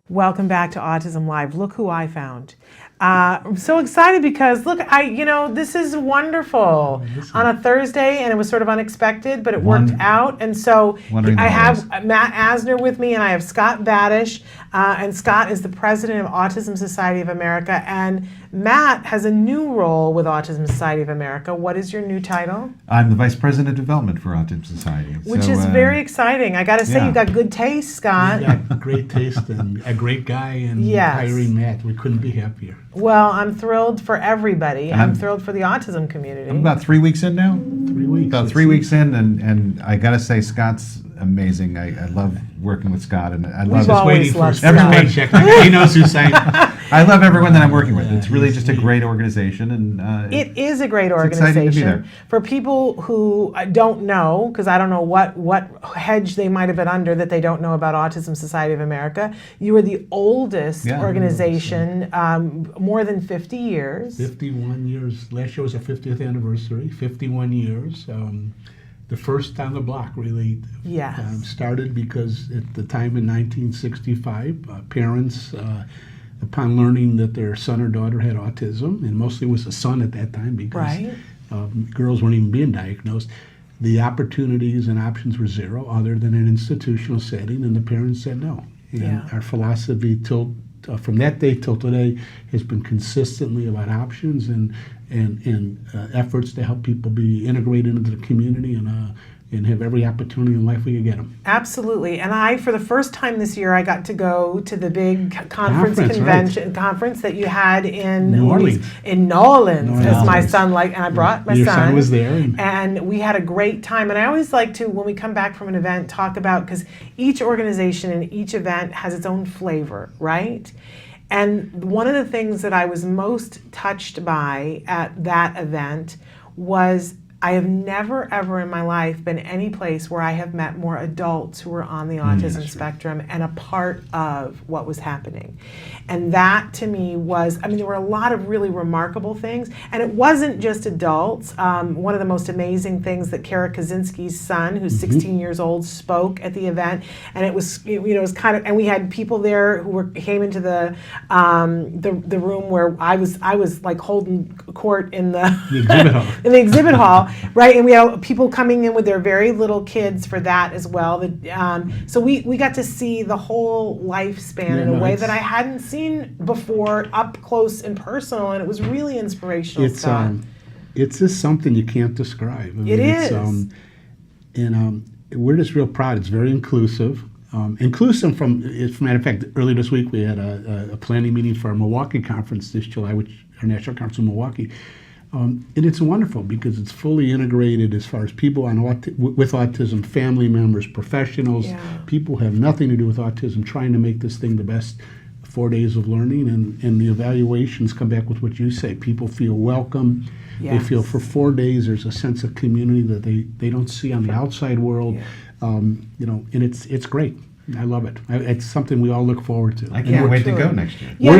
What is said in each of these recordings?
Welcome back to Autism Live. Look who I found. I'm so excited because look, this is wonderful on a Thursday, and it was sort of unexpected, but it worked out. And so I have Matt Asner with me, and I have Scott Badesch, and Scott is the president of Autism Society of America, and Matt has a new role with Autism Society of America. What is your new title? I'm the vice president of development for Autism Society. Which is very exciting. I got to say, you got good taste, Scott. You got great taste and a great guy, and hiring Matt. We couldn't be happier. Well, I'm thrilled for everybody. I'm thrilled for the autism community. I'm about 3 weeks in now. 3 weeks. About 3 weeks in, and I got to say, Scott's amazing. I love working with Scott, and I love just waiting for his Scott. paycheck. He knows who's saying. I love everyone that I'm working with. It's really just a great organization, and it is a great organization. It's exciting to be there. For people who don't know, because I don't know what hedge they might have been under that they don't know about Autism Society of America. You are the oldest organization, more than 50 years. 51 years. Last year was our 50th anniversary. 51 years. The first on the block, really. Started because at the time in 1965, parents, upon learning that their son or daughter had autism, and mostly it was a son at that time because girls weren't even being diagnosed, the opportunities and options were zero other than an institutional setting, and the parents said no. And our philosophy from that day till today has been consistently about options and efforts to help people be integrated into the community and have every opportunity in life we could get them. Absolutely. And for the first time this year, I got to go to the big conference that you had in New Orleans. In New Orleans, as my son and I brought my son. Your son was there. And we had a great time. And I always like to, when we come back from an event, talk about, because each organization and each event has its own flavor, right? And one of the things that I was most touched by at that event was I have never, ever in my life been any place where I have met more adults who were on the autism spectrum and a part of what was happening. And that to me was, there were a lot of really remarkable things. And it wasn't just adults. One of the most amazing things that Kara Kaczynski's son, who's 16 years old, spoke at the event. And it was, it was kind of, and we had people there who came into the room where I was like holding court in the exhibit hall. In the exhibit hall. Right, and we had people coming in with their very little kids for that as well. So we got to see the whole lifespan in a way that I hadn't seen before, up close and personal, and it was really inspirational. It's just something you can't describe. It is. And we're just real proud. It's very inclusive. Inclusive as a matter of fact, earlier this week we had a planning meeting for our Milwaukee conference this July, which our national conference in Milwaukee. And it's wonderful because it's fully integrated as far as people with autism, family members, professionals, people who have nothing to do with autism, trying to make this thing the best 4 days of learning. And the evaluations come back with what you say. People feel welcome. They feel for 4 days there's a sense of community that they don't see on the outside world. And it's great. I love it. It's something we all look forward to. I can't wait to go next year. Yeah,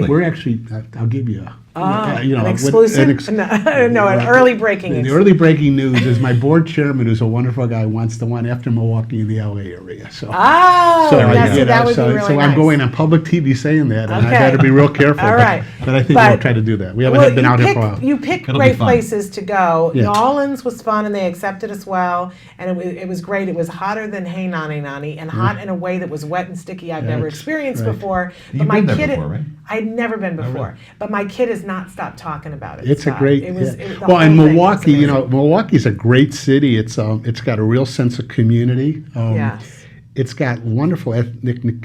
We're actually. I'll give you an exclusive. An early breaking. The early breaking news is my board chairman, who's a wonderful guy, wants the one after Milwaukee in the LA area. So. That would be really so nice. I'm going on public TV saying that, and I got to be real careful. All right. But I think we'll try to do that. We haven't been out here for a while. You pick great places to go. New Orleans was fun, and they accepted us well, and it was great. It was hotter than Hey Nani Nani, and hot in a way that was wet and sticky I've never experienced before. But my kid, right? I'd never been before, but my kid has not stopped talking about it. It's a great. And Milwaukee, Milwaukee's a great city. It's got a real sense of community. It's got wonderful ethnic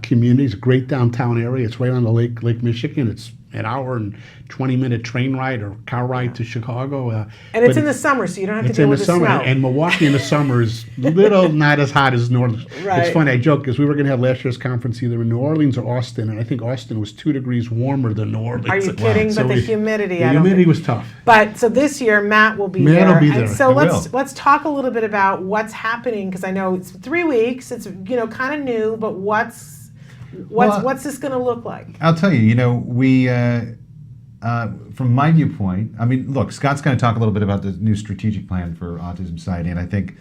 communities, a great downtown area. It's right on the Lake Michigan. It's an hour and 20-minute train ride or car ride to Chicago. And it's in the summer, so you don't have to deal with the snow. And Milwaukee in the summer is not as hot as Northern. Right. It's funny, I joke, because we were going to have last year's conference either in New Orleans or Austin, and I think Austin was 2 degrees warmer than New Orleans. Are you kidding? So but the humidity, The humidity was tough. But so this year, Matt will be there. Matt will be there. And so let's talk a little bit about what's happening, because I know it's 3 weeks. It's kind of new, but what's this going to look like? I'll tell you. We. From my viewpoint, look, Scott's going to talk a little bit about the new strategic plan for Autism Society, and I think,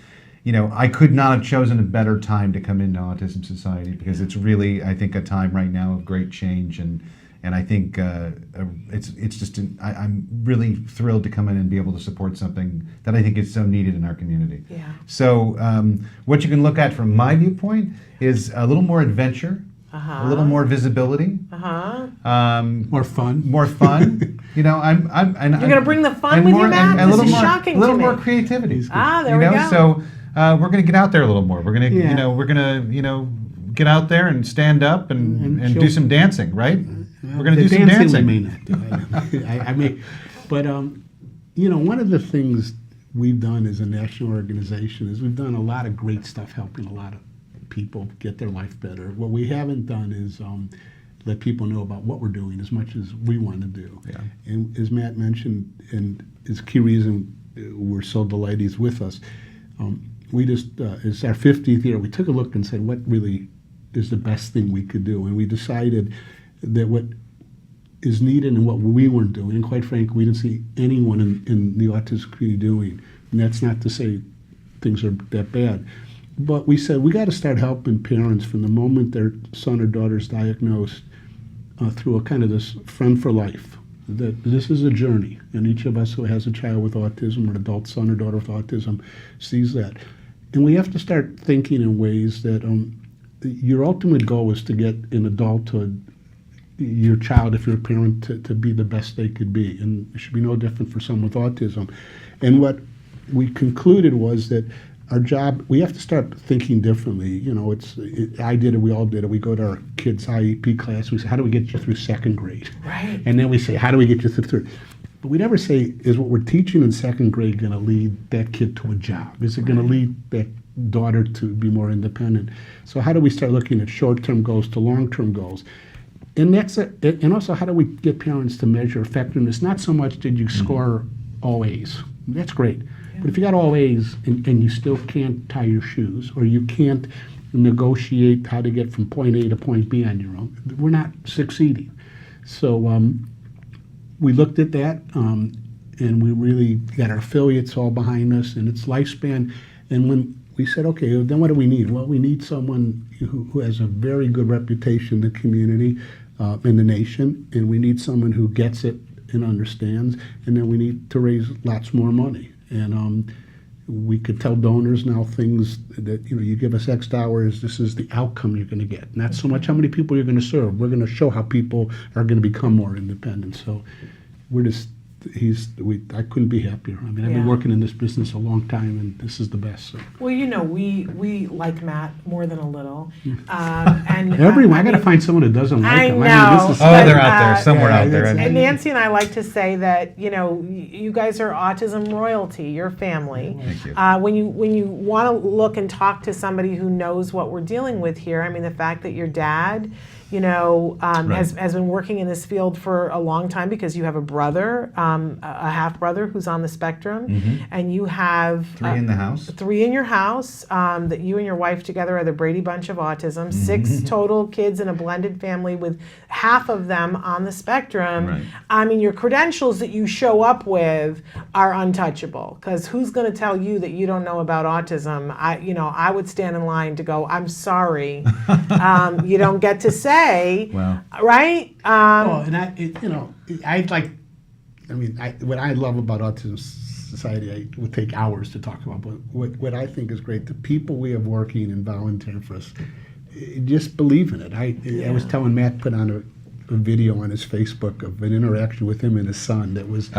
I could not have chosen a better time to come into Autism Society, because it's really, I think, a time right now of great change, and I think it's just I'm really thrilled to come in and be able to support something that I think is so needed in our community. Yeah. So what you can look at from my viewpoint is a little more adventure, a little more visibility, more fun. More fun. You're going to bring the fun with you, Matt? This is shocking to me. A little more creativity. There we go. So we're going to get out there a little more. We're going to, we're going to, get out there and stand up and do some dancing, right? We're going to do some dancing. We may not do. I may, but one of the things we've done as a national organization is we've done a lot of great stuff helping a lot of people get their life better. What we haven't done is let people know about what we're doing as much as we want to do. Yeah. And as Matt mentioned, and is key reason we're so delighted he's with us, we just, it's our 50th year, we took a look and said, what really is the best thing we could do? And we decided that what is needed and what we weren't doing, and quite frankly, we didn't see anyone in the autism community doing, and that's not to say things are that bad, but we said we got to start helping parents from the moment their son or daughter is diagnosed through a kind of this friend for life, that this is a journey, and each of us who has a child with autism or an adult son or daughter with autism sees that. And we have to start thinking in ways that your ultimate goal is to get in adulthood your child, if you're a parent, to be the best they could be. And it should be no different for someone with autism. And what we concluded was that our job, we have to start thinking differently. I did it, we all did it. We go to our kids' IEP class, we say, how do we get you through second grade? Right. And then we say, how do we get you through third? But we never say, is what we're teaching in second grade going to lead that kid to a job? Is it going to lead that daughter to be more independent? So how do we start looking at short-term goals to long-term goals? And and also, how do we get parents to measure effectiveness? Not so much did you score all A's. That's great. But if you got all A's and you still can't tie your shoes, or you can't negotiate how to get from point A to point B on your own, we're not succeeding. So we looked at that, and we really got our affiliates all behind us and its lifespan. And when we said, okay, then what do we need? Well, we need someone who has a very good reputation in the community, in the nation, and we need someone who gets it and understands, and then we need to raise lots more money. And we could tell donors now things that, you give us X dollars, this is the outcome you're going to get. Not so much how many people you're going to serve. We're going to show how people are going to become more independent. So we're just, I couldn't be happier. I mean, I've been working in this business a long time, and this is the best. So. Well, we like Matt more than a little. And everyone, I got to find someone who doesn't like him. Know. They're out there, somewhere out there. And Nancy and I like to say that, you guys are autism royalty, your family. Thank you. When you want to look and talk to somebody who knows what we're dealing with here, I mean, the fact that your dad, has been working in this field for a long time, because you have a brother, a half brother who's on the spectrum, and you have three in the house. Three in your house. That you and your wife together are the Brady Bunch of autism. 6 total kids in a blended family with half of them on the spectrum. Right. I mean, your credentials that you show up with are untouchable. Because who's going to tell you that you don't know about autism? I would stand in line to go, I'm sorry, you don't get to say. Well, right? And what I love about Autism Society, I would take hours to talk about, but what I think is great, the people we have working and volunteering for us, just believe in it. I was telling Matt, put on a video on his Facebook of an interaction with him and his son that was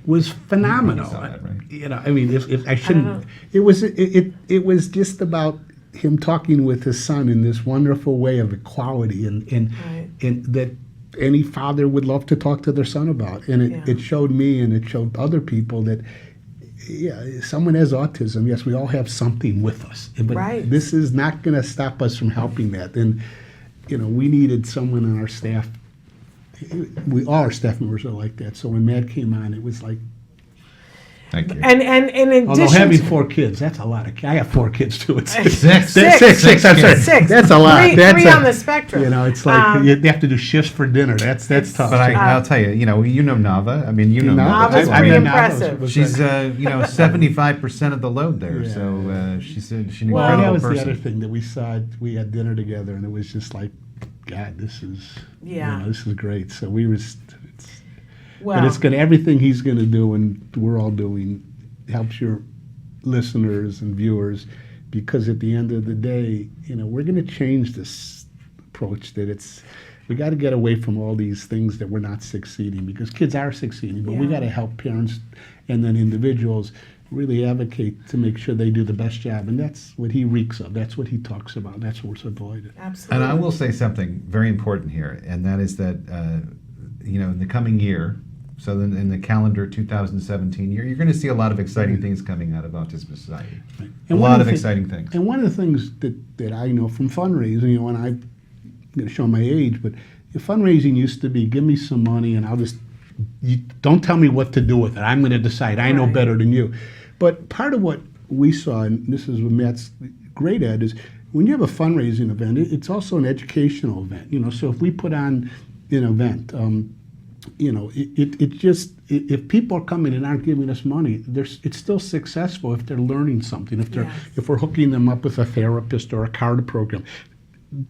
was phenomenal. You saw that, right? I mean, if I shouldn't, it was just about him talking with his son in this wonderful way of equality and that any father would love to talk to their son about. And it showed me, and it showed other people that someone has autism. Yes, we all have something with us, but this is not going to stop us from helping that. And we needed someone on our staff. All our staff members are like that. So when Matt came on, it was like, Thank you. And in addition Although having to 4 kids, that's a lot of. I have 4 kids too. It's Six. Six. I'm sorry. Six. That's a lot. Three on the spectrum. You know, it's like you have to do shifts for dinner. That's tough. But I'll tell you, you know Nava. I mean, you know Nava. Nava's too. pretty I mean, impressive. She's 75% of the load there. Yeah. So she's an Well, incredible that was person. the other thing that we saw. We had dinner together, and it was just like, God, this is this is great. So we were. But it's going to everything he's going to do, and we're all doing, helps your listeners and viewers, because at the end of the day, you know, we're going to change this approach that we got to get away from all these things that we're not succeeding, because kids are succeeding, but we got to help parents and then individuals really advocate to make sure they do the best job, and that's what he reeks of. That's what he talks about. That's what's avoided. Absolutely. And I will say something very important here, and that is that in the coming year. So then in the calendar 2017 year, you're going to see a lot of exciting things coming out of Autism Society. Right. A lot of exciting things. And one of the things that I know from fundraising, and I'm going to show my age, but fundraising used to be, give me some money and you don't tell me what to do with it. I'm going to decide. I know better than you. But part of what we saw, and this is what Matt's great at, is when you have a fundraising event, it's also an educational event. You know, so if we put on an event, you know, it just, if people are coming and aren't giving us money, it's still successful if they're learning something, if we're hooking them up with a therapist or a CARD program.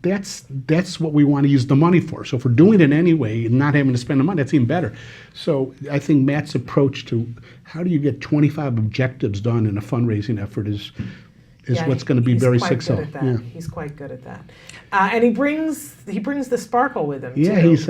That's what we want to use the money for. So if we're doing it anyway and not having to spend the money, that's even better. So I think Matt's approach to how do you get 25 objectives done in a fundraising effort is what's going to be very successful. Yeah. He's quite good at that. And he brings the sparkle with him, too. Yeah, he's...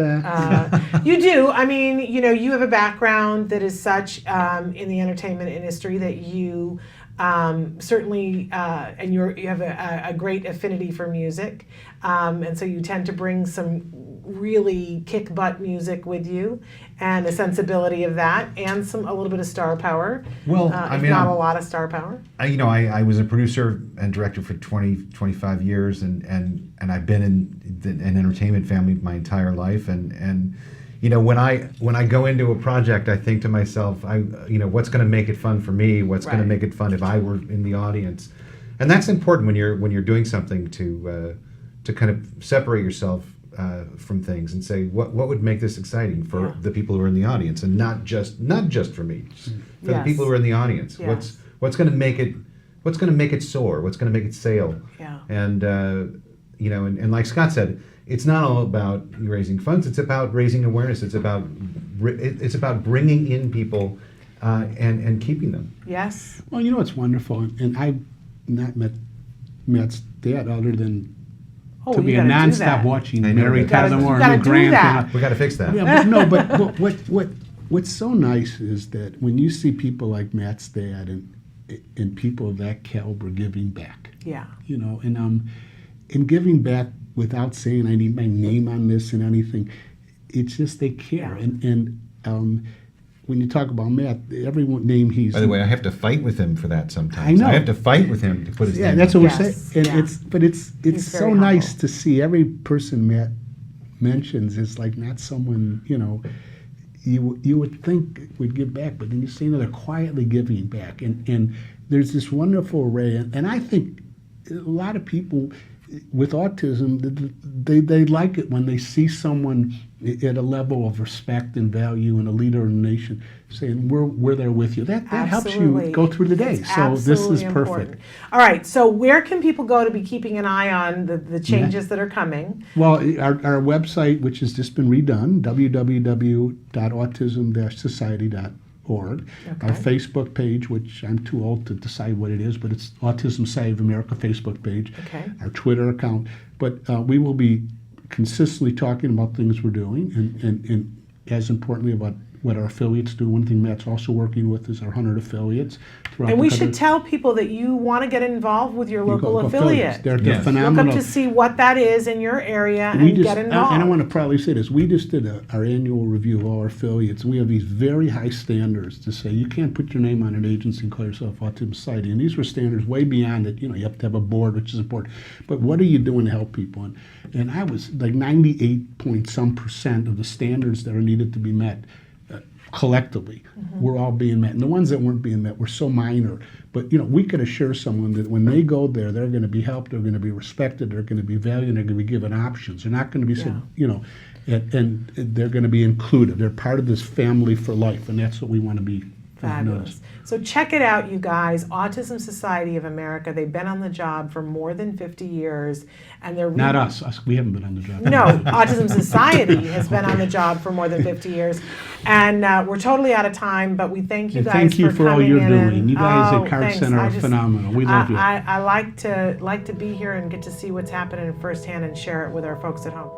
You do. I mean, you know, you have a background that is such in the entertainment industry that you certainly, and you have a great affinity for music. And so you tend to bring some really kick butt music with you, and a sensibility of that, and a little bit of star power. Well, I mean, not a lot of star power. I was a producer and director for 25 years, and I've been in an entertainment family my entire life, and you know, when I go into a project, I think to myself, what's going to make it fun for me? What's going to make it fun if I were in the audience? And that's important when you're doing something to kind of separate yourself from things and say what would make this exciting for the people who are in the audience, and not just for me, for the people who are in the audience. Yes. What's going to make it soar? What's going to make it sail? Yeah. And and like Scott said, it's not all about raising funds. It's about raising awareness. It's about bringing in people and keeping them. Yes. Well, you know what's wonderful, and I've not met Matt's dad other than to be a nonstop watching Mary Tyler Moore and Lou Grant. We got to fix that. Yeah, but what's so nice is that when you see people like Matt's dad and people of that caliber giving back. Yeah. You know, and giving back without saying I need my name on this and anything, it's just they care. Yeah. And when you talk about Matt, every name he's... By the way, I have to fight with him for that sometimes. I know. I have to fight with him to put his name on. That's what Yes. we're saying. And it's so very nice humble. to see every person Matt mentions is like not someone, you know, you would think would give back, but then you see they're quietly giving back. And there's this wonderful array. And I think a lot of people with autism, they like it when they see someone at a level of respect and value and a leader in the nation saying, we're there with you. That helps you go through the day. It's so this is absolutely perfect. important. All right, so where can people go to be keeping an eye on the changes that are coming? Well, our website, which has just been redone, www.autism-society.org. Our Facebook page, which I'm too old to decide what it is, but it's Autism Society of America Facebook page. Okay. Our Twitter account. But we will be consistently talking about things we're doing and as importantly about what our affiliates do. One thing Matt's also working with is our 100 affiliates. And we should tell people that you want to get involved with your local affiliate. They're Yes. phenomenal. Look up to see what that is in your area and get involved. And I want to proudly say this. We just did our annual review of all our affiliates, and we have these very high standards to say you can't put your name on an agency and call yourself Autism Society. And these were standards way beyond it. You know, you have to have a board, which is important. But what are you doing to help people? And I was like 98 point some % of the standards that are needed to be met collectively were all being met. And the ones that weren't being met were so minor. But, we could assure someone that when they go there, they're going to be helped, they're going to be respected, they're going to be valued, they're going to be given options. They're not going to be said, and they're going to be included. They're part of this family for life, and that's what we want to be. Fabulous. So check it out, you guys. Autism Society of America. They've been on the job for more than 50 years, and they're not us. We haven't been on the job. No, Autism Society has been on the job for more than 50 years, and we're totally out of time. But we thank you guys. Thank you for all you're doing. You guys at Card thanks. Center are phenomenal. We love you. I like to be here and get to see what's happening firsthand and share it with our folks at home.